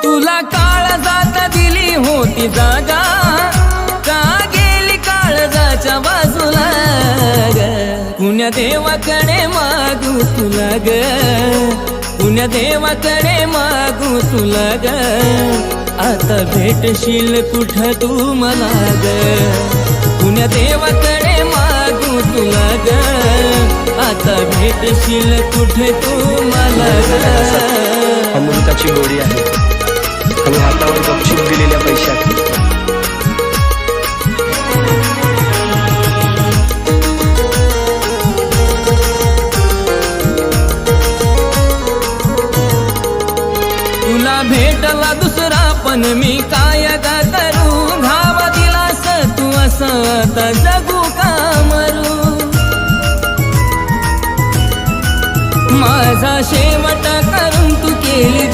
तुला काळजात दिली होती जागा, का गेली काळजाच्या बाजूला ग? कुण्या देवाकडे मागू तुला ग, कुण्या देवाकडे मागू तुला ग? आता भेटशील कुठं तू मला ग? कुण्या देवाकडे मागू तुला ग? आता भेटशील कुठे तू मला ग? अमृताची गोडी आहे आणि हातावर गपचूप दिलेल्या पैशात. तुला भेटला दुसरा पण मी काय गा करू? घावा दिलास तू असं आता जगू का मरू? माझा शेवट करून तू केली